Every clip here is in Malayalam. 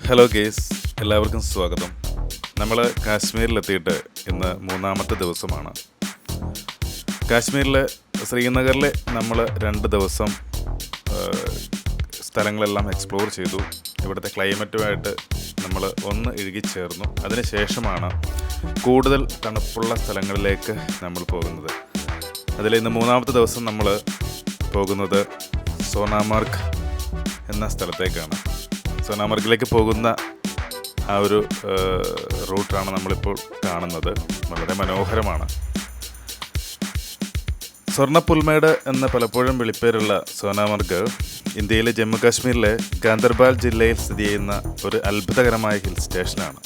ഹലോ ഗേസ്, എല്ലാവർക്കും സ്വാഗതം. നമ്മൾ കാശ്മീരിലെത്തിയിട്ട് ഇന്ന് മൂന്നാമത്തെ ദിവസമാണ്. കാശ്മീരിലെ ശ്രീനഗറിൽ നമ്മൾ 2 ദിവസം സ്ഥലങ്ങളെല്ലാം എക്സ്പ്ലോർ ചെയ്തു. ഇവിടുത്തെ ക്ലൈമറ്റുമായിട്ട് നമ്മൾ ഒന്ന് ഇഴുകിച്ചേർന്നു. അതിനുശേഷമാണ് കൂടുതൽ തണുപ്പുള്ള സ്ഥലങ്ങളിലേക്ക് നമ്മൾ പോകുന്നത്. അതിൽ ഇന്ന് മൂന്നാമത്തെ ദിവസം നമ്മൾ പോകുന്നത് സോനാമാർഗ് എന്ന സ്ഥലത്തേക്കാണ്. സോനാമാർഗിലേക്ക് പോകുന്ന ആ ഒരു റൂട്ടാണ് നമ്മളിപ്പോൾ കാണുന്നത്. വളരെ മനോഹരമാണ്. സ്വർണ്ണപ്പുൽമേട് എന്ന പലപ്പോഴും വിളിപ്പേരുള്ള സോനാമാർഗ് ഇന്ത്യയിലെ ജമ്മു കാശ്മീരിലെ ഗാന്ദർബാൽ ജില്ലയിൽ സ്ഥിതി ചെയ്യുന്ന ഒരു അത്ഭുതകരമായ ഹിൽ സ്റ്റേഷനാണ്.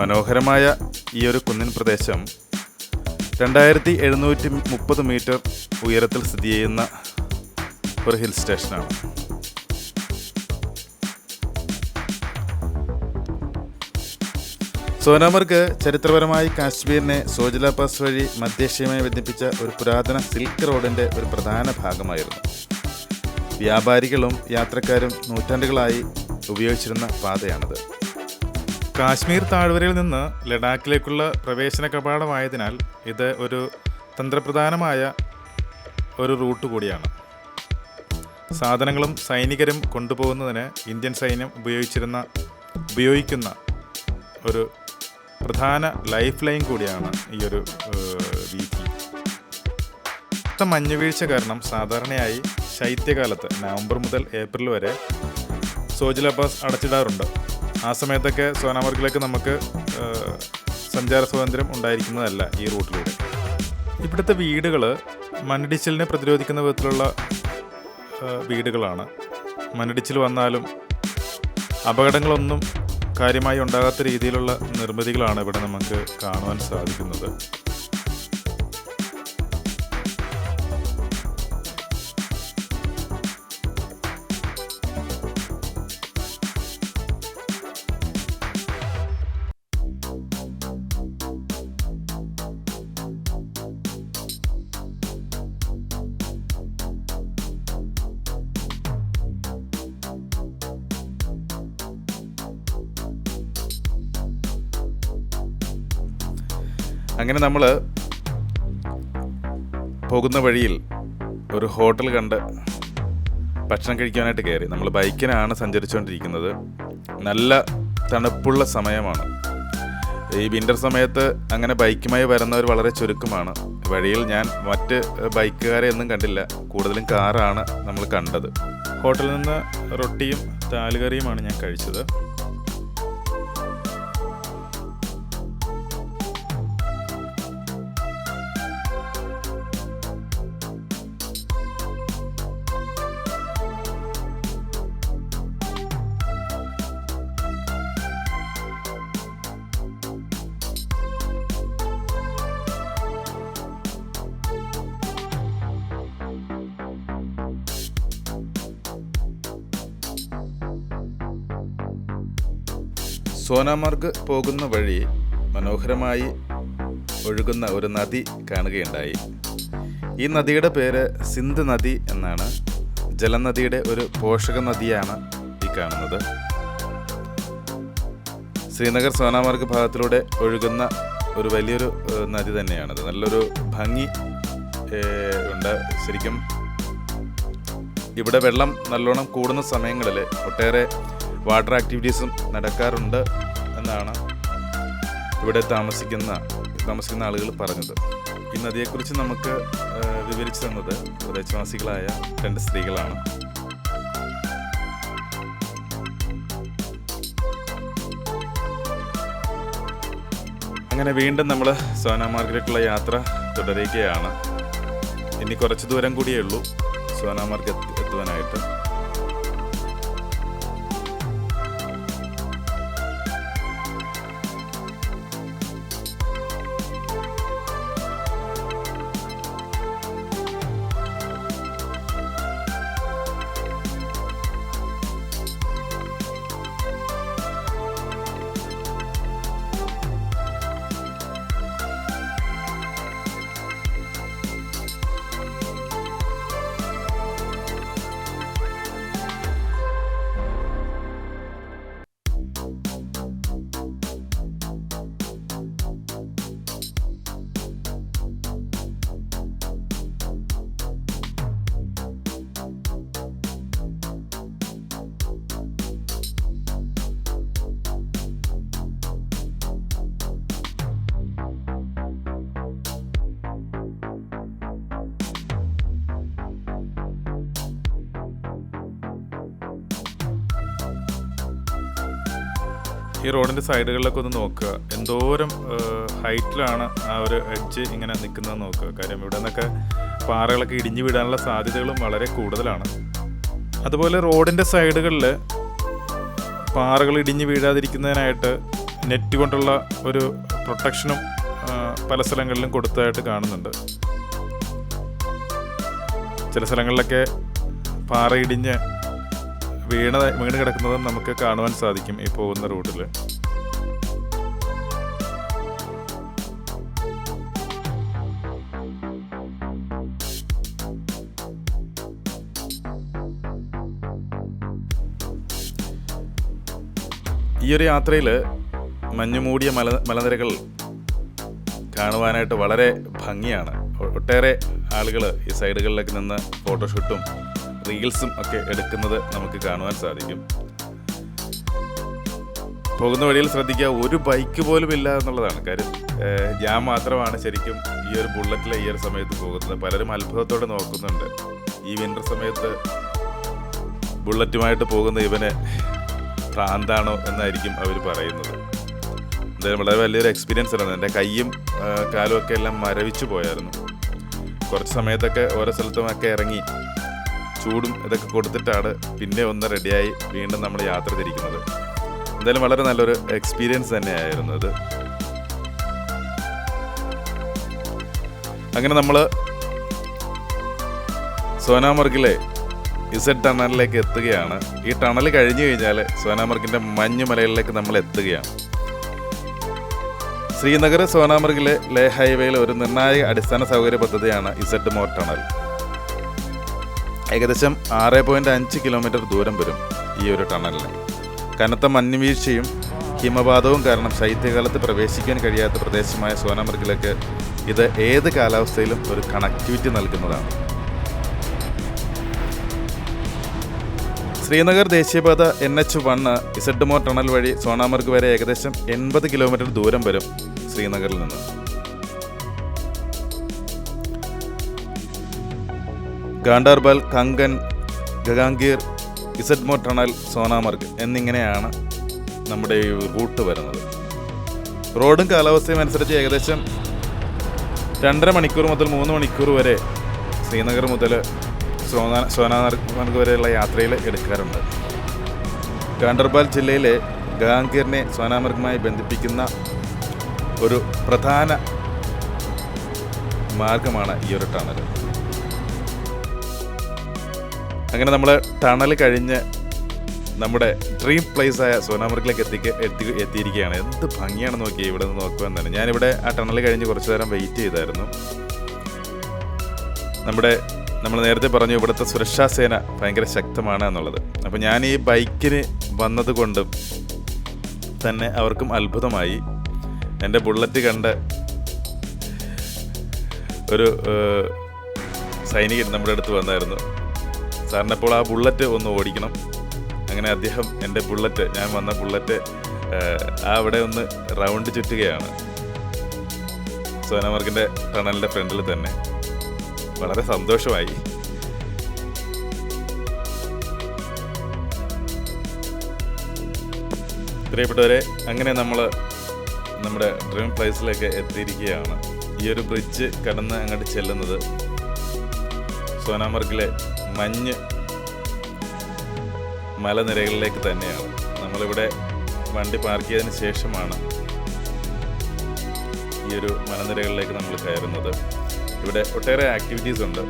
മനോഹരമായ ഈ ഒരു കുന്നിൻ പ്രദേശം 2730 മീറ്റർ ഉയരത്തിൽ സ്ഥിതി ചെയ്യുന്ന ഒരു ഹിൽ സ്റ്റേഷനാണ്. സോനാമാർഗ് ചരിത്രപരമായി കാശ്മീരിനെ സോജില പാസ് വഴി മധ്യേഷ്യയുമായി ബന്ധിപ്പിച്ച ഒരു പുരാതന സിൽക്ക് റോഡിൻ്റെ ഒരു പ്രധാന ഭാഗമായിരുന്നു. വ്യാപാരികളും യാത്രക്കാരും നൂറ്റാണ്ടുകളായി ഉപയോഗിച്ചിരുന്ന പാതയാണിത്. കാശ്മീർ താഴ്വരയിൽ നിന്ന് ലഡാക്കിലേക്കുള്ള പ്രവേശന കവാടമായതിനാൽ ഇത് ഒരു തന്ത്രപ്രധാനമായ ഒരു റൂട്ട് കൂടിയാണ്. സാധനങ്ങളും സൈനികരും കൊണ്ടുപോകുന്നതിന് ഇന്ത്യൻ സൈന്യം ഉപയോഗിക്കുന്ന ഒരു പ്രധാന ലൈഫ് ലൈൻ കൂടിയാണ് ഈ ഒരു വീഥി. മഞ്ഞുവീഴ്ച കാരണം സാധാരണയായി ശൈത്യകാലത്ത് നവംബർ മുതൽ ഏപ്രിൽ വരെ സോജില പാസ് അടച്ചിടാറുണ്ട്. ആ സമയത്തൊക്കെ സോനാമാർഗിലേക്ക് നമുക്ക് സഞ്ചാര സ്വാതന്ത്ര്യം ഉണ്ടായിരിക്കുന്നതല്ല ഈ റൂട്ടിലൂടെ. ഇവിടുത്തെ വീടുകൾ മണ്ണിടിച്ചിലിനെ പ്രതിരോധിക്കുന്ന വിധത്തിലുള്ള വീടുകളാണ്. മണ്ണിടിച്ചിൽ വന്നാലും അപകടങ്ങളൊന്നും കാര്യമായി ഉണ്ടാകാത്ത രീതിയിലുള്ള നിർമ്മിതികളാണ് ഇവിടെ നമുക്ക് കാണുവാൻ സാധിക്കുന്നത്. അങ്ങനെ നമ്മൾ പോകുന്ന വഴിയിൽ ഒരു ഹോട്ടൽ കണ്ട് ഭക്ഷണം കഴിക്കാനായിട്ട് കയറി. നമ്മൾ ബൈക്കിനാണ് സഞ്ചരിച്ചുകൊണ്ടിരിക്കുന്നത്. നല്ല തണുപ്പുള്ള സമയമാണ്. ഈ വിൻ്റർ സമയത്ത് അങ്ങനെ ബൈക്കുമായി വരുന്നവർ വളരെ ചുരുക്കമാണ്. വഴിയിൽ ഞാൻ മറ്റ് ബൈക്കുകാരെ ഒന്നും കണ്ടില്ല. കൂടുതലും കാറാണ് നമ്മൾ കണ്ടത്. ഹോട്ടലിൽ നിന്ന് റൊട്ടിയും ദാൽകറിയുമാണ് ഞാൻ കഴിച്ചത്. സോനാമാർഗ് പോകുന്ന വഴി മനോഹരമായി ഒഴുകുന്ന ഒരു നദി കാണുകയുണ്ടായി. ഈ നദിയുടെ പേര് സിന്ധ് നദി എന്നാണ്. ജലനദിയുടെ ഒരു പോഷക നദിയാണ് ഈ കാണുന്നത്. ശ്രീനഗർ സോനാമാർഗ് ഭാഗത്തിലൂടെ ഒഴുകുന്ന ഒരു വലിയൊരു നദി തന്നെയാണത്. നല്ലൊരു ഭംഗി ഉണ്ട്. ശരിക്കും ഇവിടെ വെള്ളം നല്ലോണം കൂടുന്ന സമയങ്ങളിൽ ഒട്ടേറെ വാട്ടർ ആക്ടിവിറ്റീസും നടക്കാറുണ്ട് എന്നാണ് ഇവിടെ താമസിക്കുന്ന ആളുകൾ പറഞ്ഞത്. ഈ നദിയെക്കുറിച്ച് നമുക്ക് വിവരിച്ചു തന്നത് പ്രദേശവാസികളായ 2 സ്ത്രീകളാണ്. അങ്ങനെ വീണ്ടും നമ്മൾ സോനാമാർഗിലേക്കുള്ള യാത്ര തുടരുകയാണ്. ഇനി കുറച്ച് ദൂരം കൂടിയേ ഉള്ളൂ സോനാമാർഗ് എത്തുവാനായിട്ട്. ഈ റോഡിൻ്റെ സൈഡുകളിലൊക്കെ ഒന്ന് നോക്കുക, എന്തോരം ഹൈറ്റിലാണ് ആ ഒരു എഡ്ജ് ഇങ്ങനെ നിൽക്കുന്നത് നോക്കുക. കാര്യം ഇവിടെ നിന്നൊക്കെ പാറകളൊക്കെ ഇടിഞ്ഞു വീഴാനുള്ള സാധ്യതകളും വളരെ കൂടുതലാണ്. അതുപോലെ റോഡിൻ്റെ സൈഡുകളിൽ പാറകൾ ഇടിഞ്ഞു വീഴാതിരിക്കുന്നതിനായിട്ട് നെറ്റ് കൊണ്ടുള്ള ഒരു പ്രൊട്ടക്ഷനും പല സ്ഥലങ്ങളിലും കൊടുത്തതായിട്ട് കാണുന്നുണ്ട്. ചില സ്ഥലങ്ങളിലൊക്കെ പാറ ഇടിഞ്ഞ് വീണ് കിടക്കുന്നതും നമുക്ക് കാണുവാൻ സാധിക്കും ഈ പോകുന്ന റൂട്ടിൽ. ഈ ഒരു യാത്രയിൽ മഞ്ഞുമൂടിയ മലനിരകൾ കാണുവാനായിട്ട് വളരെ ഭംഗിയാണ്. ഒട്ടേറെ ആളുകൾ ഈ സൈഡുകളിലൊക്കെ നിന്ന് ഫോട്ടോഷൂട്ടും റീൽസും ഒക്കെ എടുക്കുന്നത് നമുക്ക് കാണുവാൻ സാധിക്കും. പോകുന്ന വഴിയിൽ ശ്രദ്ധിക്കുക, ഒരു ബൈക്ക് പോലും ഇല്ല എന്നുള്ളതാണ് കാര്യം. ഞാൻ മാത്രമാണ് ശരിക്കും ഈ ഒരു ബുള്ളറ്റിലെ ഈ ഒരു സമയത്ത് പോകുന്നത്. പലരും അത്ഭുതത്തോടെ നോക്കുന്നുണ്ട്. ഈ വിൻ്റർ സമയത്ത് ബുള്ളറ്റുമായിട്ട് പോകുന്ന ഇവന് ഭ്രാന്താണോ എന്നായിരിക്കും അവർ പറയുന്നത്. എന്തായാലും വളരെ വലിയൊരു എക്സ്പീരിയൻസ് ആയിരുന്നു. എൻ്റെ കൈയും കാലും ഒക്കെ എല്ലാം മരവിച്ചു പോയായിരുന്നു. കുറച്ച് സമയത്തൊക്കെ ഓരോ സ്ഥലത്തുമൊക്കെ ഇറങ്ങി ചൂടും ഇതൊക്കെ കൊടുത്തിട്ടാണ് പിന്നെ ഒന്ന് റെഡിയായി വീണ്ടും നമ്മൾ യാത്ര തിരിക്കുന്നത്. എന്തായാലും വളരെ നല്ലൊരു എക്സ്പീരിയൻസ് തന്നെയായിരുന്നു അത്. അങ്ങനെ നമ്മൾ സോനാമർഗിലെ ഇസഡ് ടണലിലേക്ക് എത്തുകയാണ്. ഈ ടണൽ കഴിഞ്ഞു കഴിഞ്ഞാൽ സോനാമർഗിൻ്റെ മഞ്ഞുമലകളിലേക്ക് നമ്മൾ എത്തുകയാണ്. ശ്രീനഗർ സോനാമർഗിലെ ലേ ഹൈവേയിലെ ഒരു നിർണായക അടിസ്ഥാന സൗകര്യ പദ്ധതിയാണ് ഇസഡ് മോർ ടണൽ. ഏകദേശം 6.5 കിലോമീറ്റർ ദൂരം വരും ഈ ഒരു ടണലിന്. കനത്ത മഞ്ഞുവീഴ്ചയും ഹിമപാതവും കാരണം ശൈത്യകാലത്ത് പ്രവേശിക്കാൻ കഴിയാത്ത പ്രദേശമായ സോനാമർഗിലേക്ക് ഇത് ഏത് കാലാവസ്ഥയിലും ഒരു കണക്ടിവിറ്റി നൽകുന്നതാണ്. ശ്രീനഗർ ദേശീയപാത NH1 ഇസഡ് മോർ ടണൽ വഴി സോനാമർഗ് വരെ ഏകദേശം 80 കിലോമീറ്റർ ദൂരം വരും ശ്രീനഗറിൽ നിന്ന്. ഗാണ്ടർബൽ, കങ്കൻ, ഗഗാംഗീർ, ഇസഡ് മോർ ടണൽ, സോനാമർഗ് എന്നിങ്ങനെയാണ് നമ്മുടെ ഈ റൂട്ട് വരുന്നത്. റോഡും കാലാവസ്ഥയും അനുസരിച്ച് ഏകദേശം 2.5 മണിക്കൂർ മുതൽ 3 മണിക്കൂർ വരെ ശ്രീനഗർ മുതൽ സോനാമർഗ് വരെയുള്ള യാത്രയിൽ എടുക്കാറുണ്ട്. ഗാണ്ടർബാൽ ജില്ലയിലെ ഗഗാംഗീറിനെ സോനാമർഗുമായി ബന്ധിപ്പിക്കുന്ന ഒരു പ്രധാന മാർഗമാണ് ഈ ഒരു ടണൽ. അങ്ങനെ നമ്മൾ ടണൽ കഴിഞ്ഞ് നമ്മുടെ ഡ്രീം പ്ലേസായ സോനാമർഗിലേക്ക് എത്തിയിരിക്കുകയാണ്. എന്ത് ഭംഗിയാണ് നോക്കിയാൽ ഇവിടെ നിന്ന് നോക്കുവാൻ തന്നെ. ഞാനിവിടെ ആ ടണൽ കഴിഞ്ഞ് കുറച്ച് നേരം വെയിറ്റ് ചെയ്തായിരുന്നു. നമ്മൾ നേരത്തെ പറഞ്ഞു ഇവിടുത്തെ സുരക്ഷാ സേന ഭയങ്കര ശക്തമാണ് എന്നുള്ളത്. അപ്പോൾ ഞാൻ ഈ ബൈക്കിന് വന്നത് കൊണ്ടും തന്നെ അവർക്കും അത്ഭുതമായി. എൻ്റെ ബുള്ളറ്റ് കണ്ട് ഒരു സൈനികൻ നമ്മുടെ അടുത്ത് വന്നായിരുന്നു. സാറിനപ്പോൾ ആ ബുള്ളറ്റ് ഒന്ന് ഓടിക്കണം. അങ്ങനെ അദ്ദേഹം എൻ്റെ ബുള്ളറ്റ്, ഞാൻ വന്ന ബുള്ളറ്റ് അവിടെ ഒന്ന് റൗണ്ട് ചുറ്റുകയാണ് സോനാമർഗിൻ്റെ ടണലിൻ്റെ ഫ്രണ്ടിൽ തന്നെ. വളരെ സന്തോഷമായി. പ്രിയപ്പെട്ടവരെ, അങ്ങനെ നമ്മൾ നമ്മുടെ ഡ്രീം പ്ലേസിലേക്ക് എത്തിയിരിക്കുകയാണ്. ഈ ഒരു ബ്രിഡ്ജ് കടന്ന് അങ്ങോട്ട് ചെല്ലുന്നത് സോനാമർഗിലെ മഞ്ഞ് മലനിരകളിലേക്ക് തന്നെയാണ്. നമ്മളിവിടെ വണ്ടി പാർക്ക് ചെയ്തതിന് ശേഷമാണ് ഈ ഒരു മലനിരകളിലേക്ക് നമ്മൾ കയറുന്നത്. ഇവിടെ ഒട്ടേറെ ആക്ടിവിറ്റീസ് ഉണ്ട്.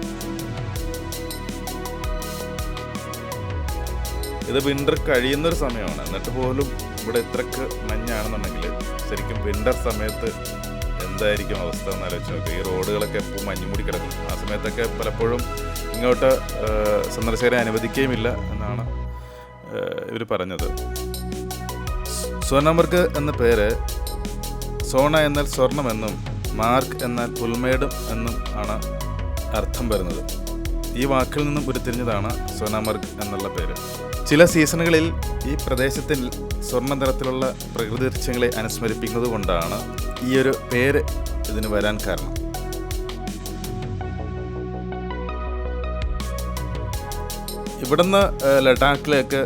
ഇത് വിൻ്റർ കഴിയുന്നൊരു സമയമാണ്. എന്നിട്ട് പോലും ഇവിടെ ഇത്രക്ക് മഞ്ഞാണെന്നുണ്ടെങ്കിൽ ശരിക്കും വിൻ്റർ സമയത്ത് എന്തായിരിക്കും അവസ്ഥ എന്ന് ആലോചിച്ച് നോക്കുക. ഈ റോഡുകളൊക്കെ എപ്പോൾ മഞ്ഞുമൂടി കിടക്കും. ആ സമയത്തൊക്കെ പലപ്പോഴും ഇങ്ങോട്ട് സന്ദർശകരെ അനുവദിക്കുകയുമില്ല എന്നാണ് ഇവർ പറഞ്ഞത്. സോനാമർഗ് എന്ന പേര് സോണ എന്നാൽ സ്വർണമെന്നും മാർഗ് എന്നാൽ പുൽമേടും എന്നും ആണ് അർത്ഥം വരുന്നത്. ഈ വാക്കിൽ നിന്നും ഉരുത്തിരിഞ്ഞതാണ് സോനാമർഗ് എന്നുള്ള പേര്. ചില സീസണുകളിൽ ഈ പ്രദേശത്തിൽ സ്വർണ്ണ നിറത്തിലുള്ള പ്രകൃതി ദൃശ്യങ്ങളെ അനുസ്മരിപ്പിക്കുന്നത് കൊണ്ടാണ് ഈ ഒരു പേര് ഇതിന് വരാൻ കാരണം. ഇവിടുന്ന് ലഡാക്കിലേക്ക്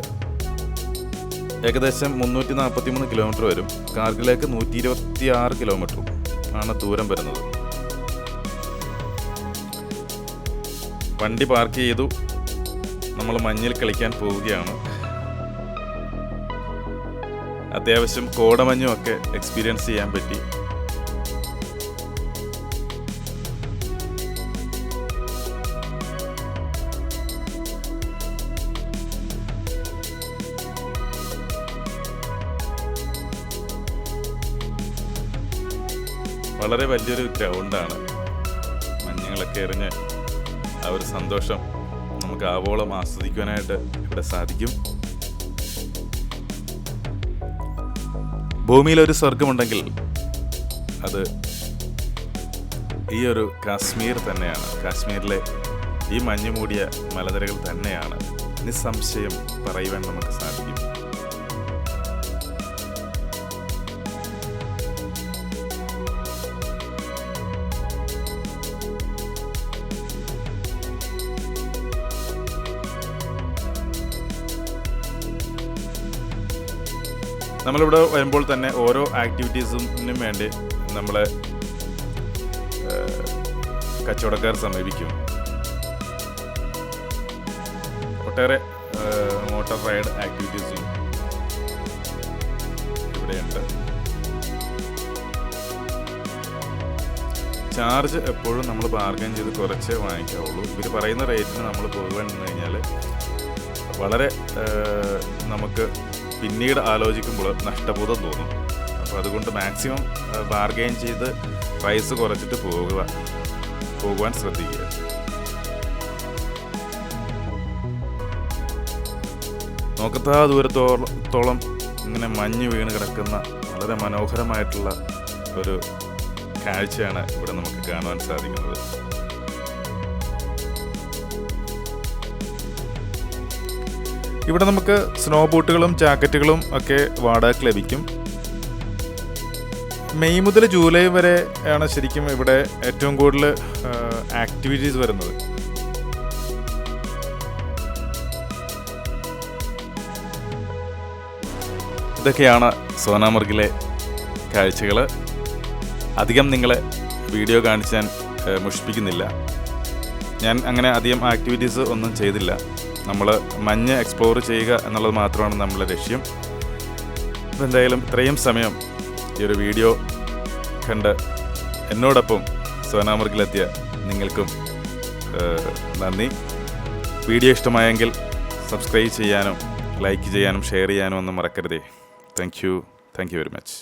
ഏകദേശം 343 കിലോമീറ്റർ വരും. കാർഗിലേക്ക് 126 കിലോമീറ്ററും ആണ് ദൂരം വരുന്നത്. വണ്ടി പാർക്ക് ചെയ്തു. നമ്മൾ മഞ്ഞിൽ കളിക്കാൻ പോവുകയാണ്. അത്യാവശ്യം കോടമഞ്ഞും ഒക്കെ എക്സ്പീരിയൻസ് ചെയ്യാൻ പറ്റി. വളരെ വലിയൊരു ഗ്രൗണ്ടാണ്. മഞ്ഞുകളൊക്കെ എറിഞ്ഞ് ആ ഒരു സന്തോഷം നമുക്ക് ആവോളം ആസ്വദിക്കുവാനായിട്ട് ഇവിടെ സാധിക്കും. ഭൂമിയിലൊരു സ്വർഗമുണ്ടെങ്കിൽ അത് ഈ ഒരു കാശ്മീർ തന്നെയാണ്. കാശ്മീരിലെ ഈ മഞ്ഞു മൂടിയ മലനിരകൾ തന്നെയാണ് നിസ്സംശയം പറയുവാൻ നമുക്ക് സാധിക്കും. നമ്മളിവിടെ വരുമ്പോൾ തന്നെ ഓരോ ആക്ടിവിറ്റീസിനും വേണ്ടി നമ്മളെ കച്ചവടക്കാർ സമീപിക്കും. ഒട്ടേറെ മോട്ടോർ റൈഡ് ആക്ടിവിറ്റീസും ഇവിടെയുണ്ട്. ചാർജ് എപ്പോഴും നമ്മൾ ബാർഗൈൻ ചെയ്ത് കുറച്ചേ വാങ്ങിക്കാവുള്ളൂ. ഇവർ പറയുന്ന റേറ്റിന് നമ്മൾ പോകാൻ നിന്ന് കഴിഞ്ഞാൽ വളരെ നമുക്ക് പിന്നീട് ആലോചിക്കുമ്പോൾ നഷ്ടബോധം തോന്നും. അപ്പോൾ അതുകൊണ്ട് മാക്സിമം ബാർഗെയിൻ ചെയ്ത് പ്രൈസ് കുറച്ചിട്ട് പോകുവാൻ ശ്രദ്ധിക്കുക. നോക്കത്താ ദൂരത്തോളം ഇങ്ങനെ മഞ്ഞ് വീണ് കിടക്കുന്ന വളരെ മനോഹരമായിട്ടുള്ള ഒരു കാഴ്ചയാണ് ഇവിടെ നമുക്ക് കാണുവാൻ സാധിക്കുന്നത്. ഇവിടെ നമുക്ക് സ്നോ ബൂട്ടുകളും ജാക്കറ്റുകളും ഒക്കെ വാടകയ്ക്ക് ലഭിക്കും. മെയ് മുതൽ ജൂലൈ വരെ ആണ് ശരിക്കും ഇവിടെ ഏറ്റവും കൂടുതൽ ആക്ടിവിറ്റീസ് വരുന്നത്. ഇതൊക്കെയാണ് സോനാമർഗിലെ കാഴ്ചകൾ. അധികം നിങ്ങളെ വീഡിയോ കാണിച്ചാൻ മുഷിപ്പിക്കുന്നില്ല. ഞാൻ അങ്ങനെ അധികം ആക്ടിവിറ്റീസ് ഒന്നും ചെയ്തില്ല. നമ്മൾ മഞ്ഞ് എക്സ്പ്ലോർ ചെയ്യുക എന്നുള്ളത് മാത്രമാണ് നമ്മുടെ ലക്ഷ്യം. അപ്പോൾ എന്തായാലും ഇത്രയും സമയം ഈ ഒരു വീഡിയോ കണ്ട് എന്നോടൊപ്പം സോനാമർഗിലെത്തിയ നിങ്ങൾക്കും നന്ദി. വീഡിയോ ഇഷ്ടമായെങ്കിൽ സബ്സ്ക്രൈബ് ചെയ്യാനും ലൈക്ക് ചെയ്യാനും ഷെയർ ചെയ്യാനും ഒന്നും മറക്കരുതേ. Thank you very much.